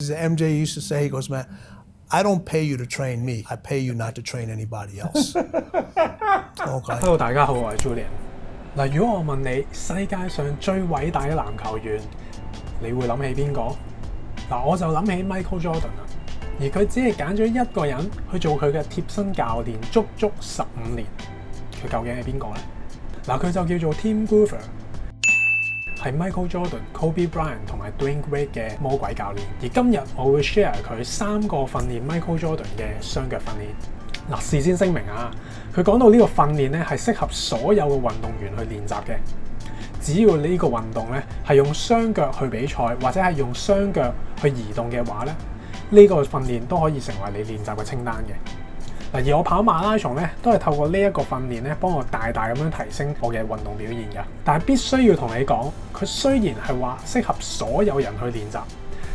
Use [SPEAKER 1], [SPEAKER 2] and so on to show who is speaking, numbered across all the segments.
[SPEAKER 1] MJ used to say, he goes, man, I don't pay you to train me, I pay you not to train anybody else. Okay.
[SPEAKER 2] Hello， 大家好，我係 Julian。嗱，如果我問你世界上最偉大嘅籃球員，你會諗起邊個？嗱，我就諗起 Michael Jordan 啦。而佢只係揀咗一個人去做佢嘅貼身教練，足足15年。佢究竟係邊個咧？嗱，佢就叫做 Tim Grover， 係 Michael Jordan、Kobe Bryant 同埋 Dwayne Wade 嘅魔鬼教練。而今日我會 share 佢3個訓練 Michael Jordan 嘅雙腳訓練。嗱，事先聲明啊，佢講到呢個訓練咧係適合所有嘅運動員去練習嘅。只要呢個運動咧係用雙腳去比賽，或者係用雙腳去移動嘅話咧，呢個訓練都可以成為你練習嘅清單嘅。嗱，而我跑馬拉松咧，都係透過呢一個訓練咧，幫我大大咁樣提升我嘅運動表現㗎。但係必須要同你講，佢雖然係話適合所有人去練習，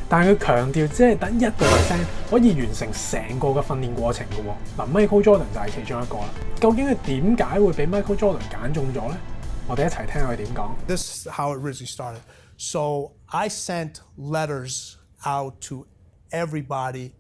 [SPEAKER 2] 但係佢強調只係得1% 可以完成成個嘅訓練過程嘅喎。嗱 ，Michael Jordan 就係其中一個啦。究竟佢點解會俾 Michael Jordan 揀中咗咧？我哋一齊聽下佢點講。
[SPEAKER 1] This is how it really started. So I sent letters out to everybody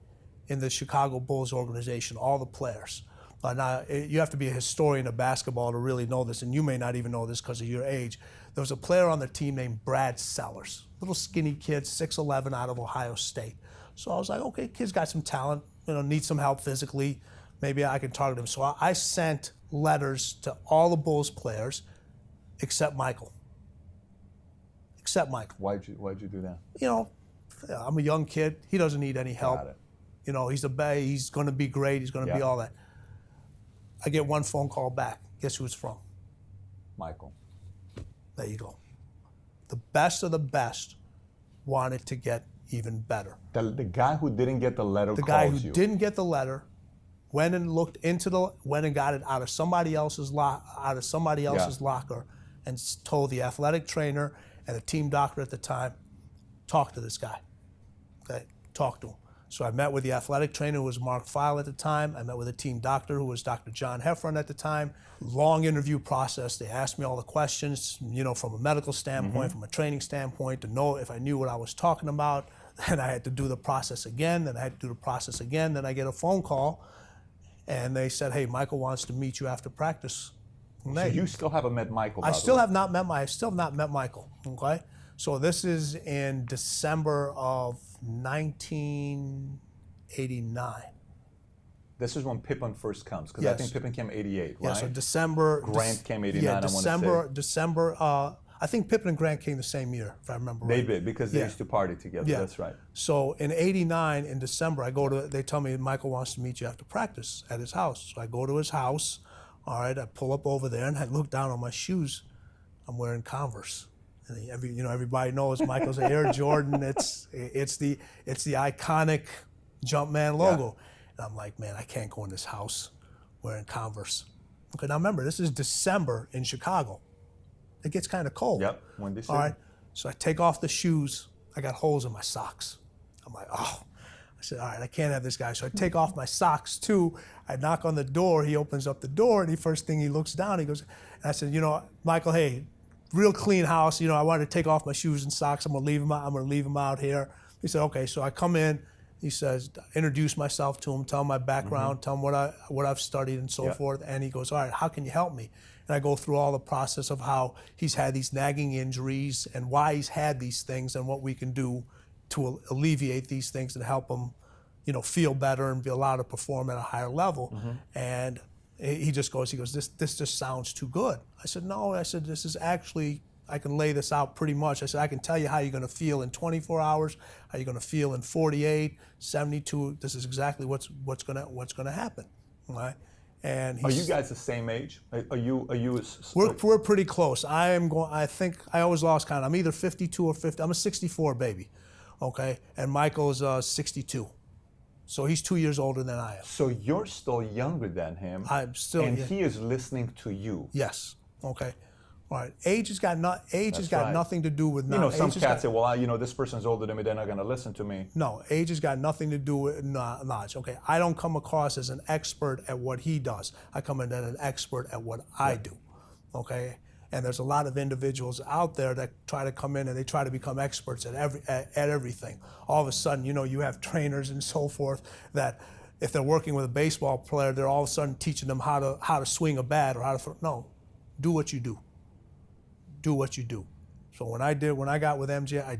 [SPEAKER 1] in the Chicago Bulls organization, all the players. Now, you have to be a historian of basketball to really know this, and you may not even know this because of your age. There was a player on the team named Brad Sellers, little skinny kid, 6'11", out of Ohio State. So I was like, okay, kid's got some talent, needs some help physically. Maybe I can target him. So I sent letters to all the Bulls players except Michael. Except Michael.
[SPEAKER 3] Why'd you do that?
[SPEAKER 1] I'm a young kid. He doesn't need any help.
[SPEAKER 3] Got it.
[SPEAKER 1] He's going to be great. He's going to be all that. I get one phone call back. Guess who it's from?
[SPEAKER 3] Michael.
[SPEAKER 1] There you go. The best of the best wanted to get even better.
[SPEAKER 3] The guy who didn't get the letter.
[SPEAKER 1] The guy who didn't get the letter went and got it out of somebody else's locker, and told the athletic trainer and the team doctor at the time, talk to this guy. Okay, talk to him. So I met with the athletic trainer, who was Mark Feil at the time. I met with the team doctor, who was Dr. John Heffron at the time. Long interview process. They asked me all the questions, from a medical standpoint, from a training standpoint, to know if I knew what I was talking about. Then I had to do the process again. Then I had to do the process again. Then I get a phone call, and they said, "Hey, Michael wants to meet you after practice."
[SPEAKER 3] So you still haven't met Michael?
[SPEAKER 1] I still have not met Michael. Okay. So this is in December of 1989.
[SPEAKER 3] This is when Pippen first comes, because I think Pippen came 88, right?
[SPEAKER 1] Yeah, so December.
[SPEAKER 3] Grant came 89,
[SPEAKER 1] yeah,
[SPEAKER 3] I want to say.
[SPEAKER 1] December, I think Pippen and Grant came the same year, if I remember right.
[SPEAKER 3] They did, because they used to party together, that's right.
[SPEAKER 1] So in 89, in December, they tell me Michael wants to meet you after practice at his house. So I go to his house, all right, I pull up over there, and I look down on my shoes. I'm wearing Converse. And everybody knows Michael's Air Jordan. It's the iconic Jumpman logo. And I'm like, man, I can't go in this house wearing Converse. Okay, now remember, this is December in Chicago. It gets kind of cold.
[SPEAKER 3] Yep, Windy City.
[SPEAKER 1] All right, so I take off the shoes. I got holes in my socks. I'm like, oh. I said, all right, I can't have this guy. So I take off my socks too. I knock on the door. He opens up the door, and the first thing he looks down, he goes, and I said, Michael, hey, real clean house. I wanted to take off my shoes and socks. I'm gonna leave them out here. He said, okay. So I come in. He says, introduce myself to him, tell him my background, tell him what I've studied and so forth. And he goes, all right, how can you help me? And I go through all the process of how he's had these nagging injuries and why he's had these things and what we can do to alleviate these things and help him, feel better and be allowed to perform at a higher level. And he goes, this just sounds too good. I said, no. I said, this is actually, I can lay this out pretty much. I said, I can tell you how you're going to feel in 24 hours, how you're going to feel in 48, 72. This is exactly what's going to happen. All right? And
[SPEAKER 3] are you guys the same age? Are you?
[SPEAKER 1] We're pretty close. I think I always lost count. I'm either 52 or 50. I'm a 64 baby, okay? And Michael's 62. So he's 2 years older than I am.
[SPEAKER 3] So you're still younger than him.
[SPEAKER 1] I'm still.
[SPEAKER 3] And he is listening to you.
[SPEAKER 1] Yes. Okay. All right. Age has got nothing to do with.
[SPEAKER 3] Some cats say, well, this person's older than me. They're not going to listen to me.
[SPEAKER 1] No, age has got nothing to do with knowledge. Okay. I don't come across as an expert at what he does. I come in as an expert at what I do. Okay. And there's a lot of individuals out there that try to come in and they try to become experts at everything. All of a sudden, you have trainers and so forth that if they're working with a baseball player, they're all of a sudden teaching them how to swing a bat or how to throw. No, do what you do. Do what you do. So when I got with MJ, I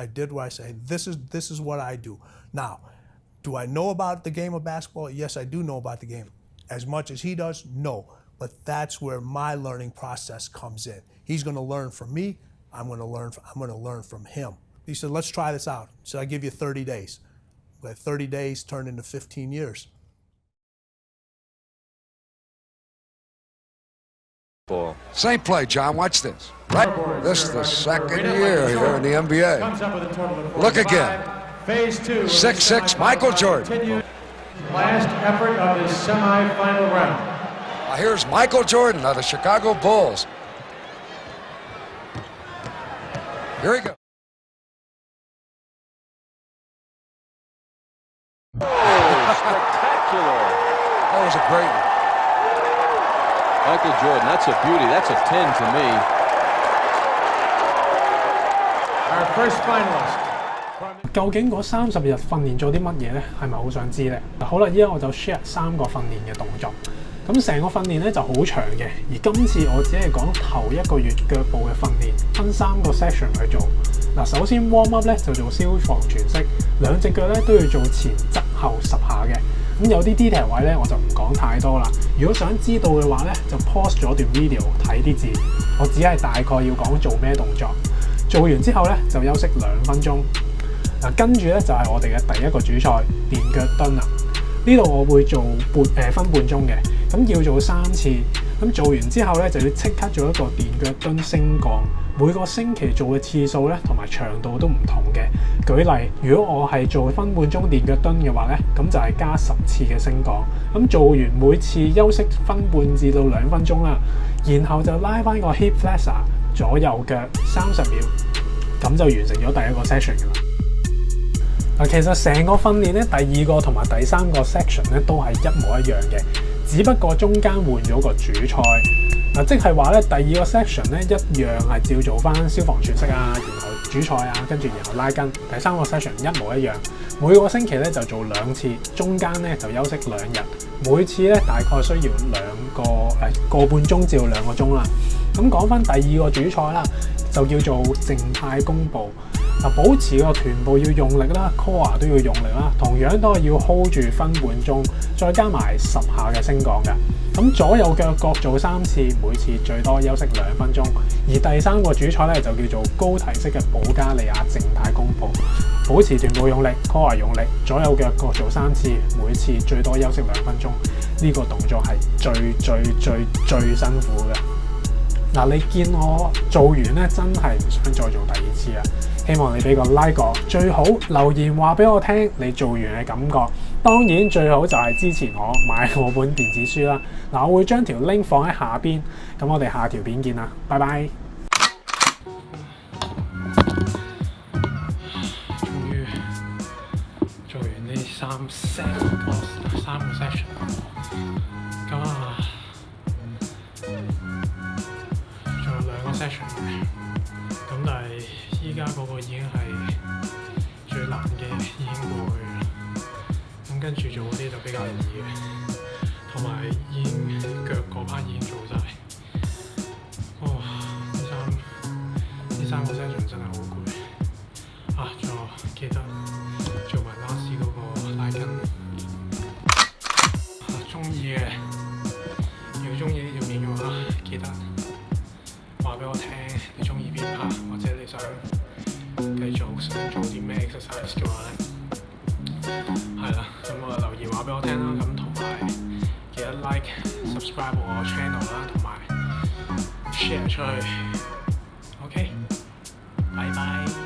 [SPEAKER 1] did what I say. This is what I do. Now, do I know about the game of basketball? Yes, I do know about the game. As much as he does, no. But that's where my learning process comes in. He's going to learn from me. I'm going to learn from him. He said, let's try this out. So I give you 30 days. But 30 days turned into 15 years.
[SPEAKER 4] Same play, John. Watch this. Right. This is the second year here in the NBA. Look again.
[SPEAKER 5] Phase 2.
[SPEAKER 4] 6'6", Michael Jordan.
[SPEAKER 5] Last effort of his semifinal round.
[SPEAKER 4] Now here's Michael Jordan of the Chicago Bulls. Here he goes.
[SPEAKER 6] Oh, spectacular.
[SPEAKER 4] That was a great one.
[SPEAKER 6] Michael Jordan, that's a beauty. That's a 10 to me.
[SPEAKER 5] Our first finalist.
[SPEAKER 2] 究竟嗰30日訓練做啲乜嘢咧？係咪好想知咧？嗱，好啦，依家我就 share 3個訓練嘅動作。咁成個訓練咧就好長嘅，而今次我只係講頭1個月腳部嘅訓練，分3個 section 去做。嗱，首先 warm up 咧就做消防全式，兩隻腳咧都要做前側後10下嘅。咁有啲 detail 位咧我就唔講太多啦。如果想知道嘅話咧，就 pause 咗段 video 睇啲字。我只係大概要講做咩動作。做完之後咧就休息2分鐘。嗱，跟住咧就係我哋嘅第一個主菜電腳蹲啦。呢度我會做分半鐘嘅，咁要做3次。咁做完之後咧就要即刻做一個電腳蹲升降。每個星期做嘅次數咧同埋長度都唔同嘅。舉例，如果我係做分半鐘電腳蹲嘅話咧，咁就係加10次嘅升降。咁做完每次休息分半至到2分鐘啦，然後就拉翻個 hip flexor 左右腳30秒，咁就完成咗第一個 session 㗎啦。嗱，其實成個訓練咧，第2個同埋第3個 section 咧都係一模一樣嘅，只不過中間換咗個主菜。嗱，即係話咧，第2個 section 咧一樣係照做翻消防全式啊，然後主菜啊，跟住然後拉筋。第3個 section 一模一樣，每個星期咧就做2次，中間咧就休息2日，每次咧大概需要個半鐘至到2個鐘啦。咁講翻第2個主菜啦，就叫做靜態弓步。嗱，保持個臀部要用力啦 ，core 都要用力啦，同樣都係要 hold 住分半鐘，再加埋10下嘅升降嘅。咁左右腳各做3次，每次最多休息2分鐘。而第3個主菜咧就叫做高提式嘅保加利亞靜態弓步，保持臀部用力 ，core 用力，左右腳各做3次，每次最多休息2分鐘。呢個動作係最辛苦嘅。嗱，你見我做完咧，真係唔想再做第2次啊！希望你俾個 like 我，最好留言話俾我聽你做完嘅感覺。當然最好就係支持我買我本電子書啦。嗱，我會將條 link 放喺下邊。咁我哋下條片見啦，拜拜。終於做完呢3個 session，咁啊，仲有2個 session 嘅，咁但係依家嗰個已經係最難嘅，已經過去啦。咁跟住做嗰啲就比較易嘅，同埋已經腳嗰 part 已經做晒。哇！呢三個 session 真係好攰啊！仲記得做埋 last 嗰個拉筋。中意嘅，如果中意呢條片嘅話，記得話俾我聽你中意邊 part，或者你想繼續想做啲咩 exercise 嘅話咧，係啦，咁我留言話俾我聽啦，咁同埋記得 like、subscribe 我 channel 啦，同埋 share 出去。OK，拜拜。